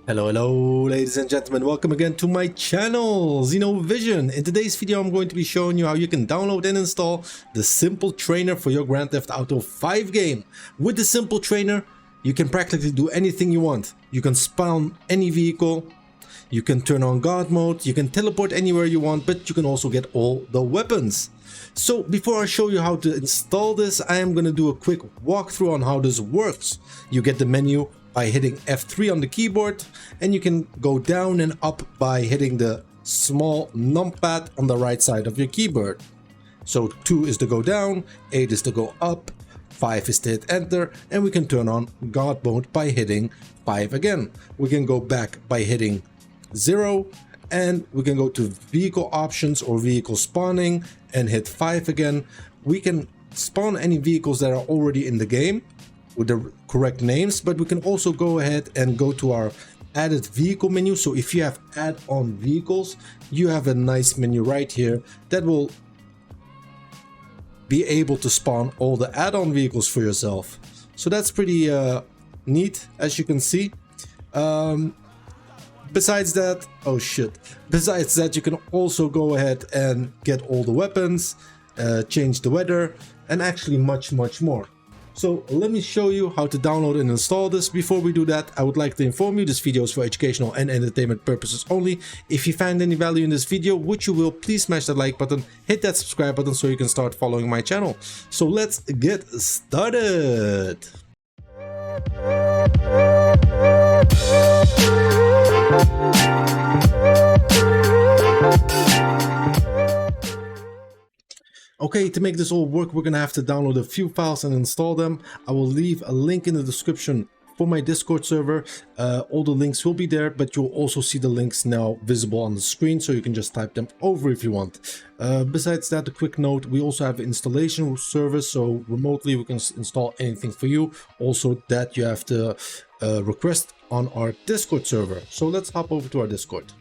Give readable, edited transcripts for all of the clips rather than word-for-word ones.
Hello, ladies and gentlemen, welcome again to my channel, 𝐑𝐞𝐜𝐸. In today's video, I'm going to be showing you how you can download and install the Simple Trainer for your Grand Theft Auto 5 game. With the Simple Trainer, you can practically do anything you want. You can spawn any vehicle, you can turn on God mode, you can teleport anywhere you want, but you can also get all the weapons. So before I show you how to install this, I am going to do a quick walkthrough on how this works. You get the menu by hitting F3 on the keyboard, and you can go down and up by hitting the small numpad on the right side of your keyboard. So 2 is to go down, 8 is to go up, 5 is to hit enter, and we can turn on God mode by hitting 5 again. We can go back by hitting 0, and we can go to vehicle options or vehicle spawning and hit 5 again. We can spawn any vehicles that are already in the game with the correct names, but we can also go ahead and go to our added vehicle menu. So if you have add-on vehicles, you have a nice menu right here that will be able to spawn all the add-on vehicles for yourself. So that's pretty neat, as you can see. Besides that, besides that, you can also go ahead and get all the weapons, change the weather, and actually much more. So let me show you how to download and install this. Before we do that, I would like to inform you this video is for educational and entertainment purposes only. If you find any value in this video, which you will, please smash that like button, hit that subscribe button so you can start following my channel. So let's get started. Okay, to make this all work, we're gonna have to download a few files and install them. I will leave a link in the description for my Discord server. All the links will be there, but you'll also see the links now visible on the screen, so you can just type them over if you want. Besides that, a quick note, we also have an installation service, so remotely we can install anything for you. Also, that you have to request on our Discord server. So let's hop over to our Discord.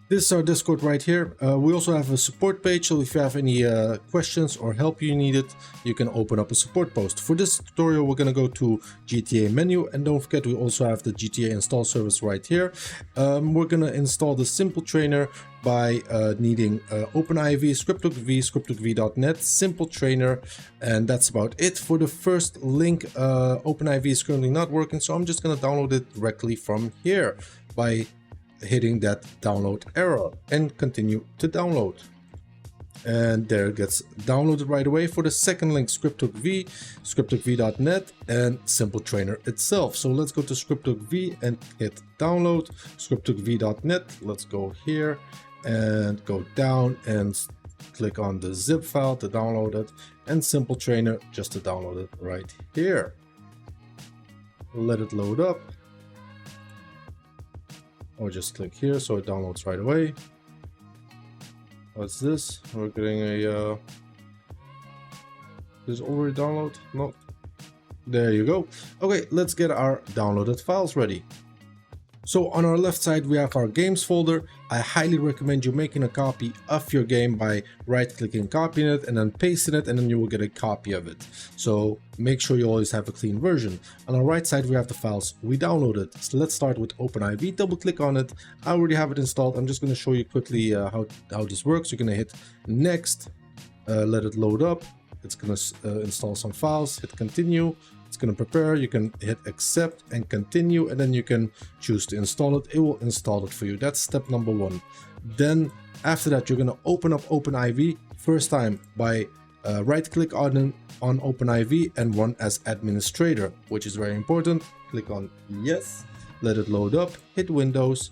This is our Discord right here. We also have a support page, so if you have any questions or help you need it, you can open up a support post. For this tutorial, we're going to go to GTA menu, and don't forget we also have the GTA install service right here. We're going to install the Simple Trainer by needing OpenIV, 𝐑𝐞𝐜𝐸, 𝐑𝐞𝐜𝐸.net, Simple Trainer, and that's about it. For the first link, OpenIV is currently not working, so I'm just going to download it directly from here by hitting that download arrow and continue to download, and there it gets downloaded right away. For the second link, 𝐑𝐞𝐜𝐸, 𝐑𝐞𝐜𝐸.net, and Simple Trainer itself. So let's go to 𝐑𝐞𝐜𝐸 and hit download. 𝐑𝐞𝐜𝐸.net, let's go here and go down and click on the zip file to download it, and Simple Trainer just to download it right here. Let it load up, or just click here so it downloads right away. What's this? We're getting a this already download? No, there you go. Okay, let's get our downloaded files ready. So on our left side we have our games folder. I highly recommend you making a copy of your game by right clicking, copying it, and then pasting it, and then you will get a copy of it. So make sure you always have a clean version. On our right side we have the files we downloaded. So let's start with OpenIV. Double click on it. I already have it installed. I'm just going to show you quickly how this works. You're going to hit next, let it load up. It's going to install some files. Hit continue. It's going to prepare. You can hit accept and continue, and then you can choose to install it. It will install it for you. That's step number 1. Then after that, you're going to open up OpenIV first time by right click on OpenIV and run as administrator, which is very important. Click on yes, let it load up, hit Windows,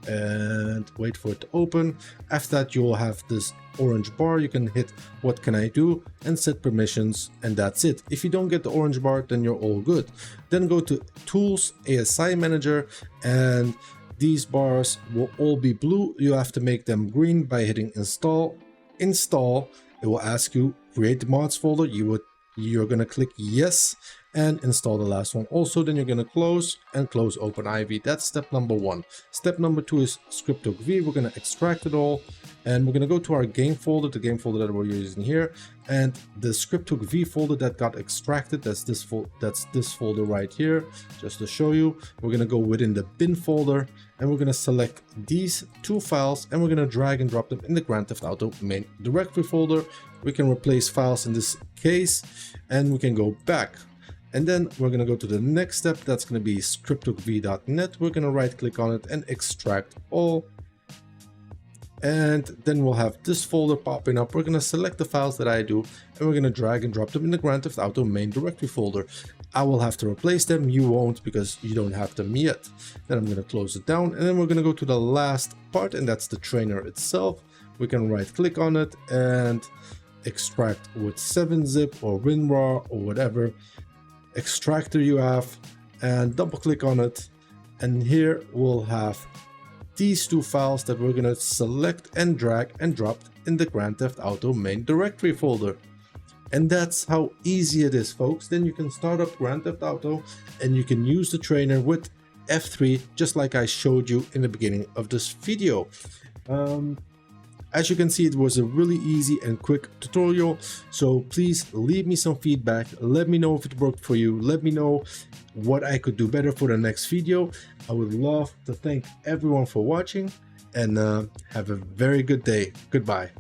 and wait for it to open. After that, you will have this orange bar. You can hit what can I do and set permissions, and that's it. If you don't get the orange bar, then you're all good. Then go to Tools, ASI Manager, and these bars will all be blue. You have to make them green by hitting install. It will ask you create the mods folder. You're going to click yes and install the last one also. Then you're going to close OpenIV. That's step number 1. Step number 2 is 𝐑𝐞𝐜𝐸. We're going to extract it all and we're going to go to our game folder, the game folder that we're using here, and the _script_hook_v folder that got extracted, that's this folder right here. Just to show you, we're going to go within the bin folder, and we're going to select these two files, and we're going to drag and drop them in the Grand Theft Auto main directory folder. We can replace files in this case, and we can go back. And then we're going to go to the next step. That's going to be script_hook_v.net. We're going to right click on it and extract all. And then we'll have this folder popping up. We're going to select the files that I do, and we're going to drag and drop them in the Grand Theft Auto main directory folder. I will have to replace them. You won't, because you don't have them yet. Then I'm going to close it down, and then we're going to go to the last part, and that's the trainer itself. We can right click on it and extract with 7-zip or WinRAR or whatever extractor you have, and double click on it, and here we'll have these two files that we're going to select and drag and drop in the Grand Theft Auto main directory folder. And that's how easy it is, folks. Then you can start up Grand Theft Auto and you can use the trainer with F3, just like I showed you in the beginning of this video. As you can see, it was a really easy and quick tutorial, so please leave me some feedback. Let me know if it worked for you. Let me know what I could do better for the next video. I would love to thank everyone for watching, and have a very good day. Goodbye.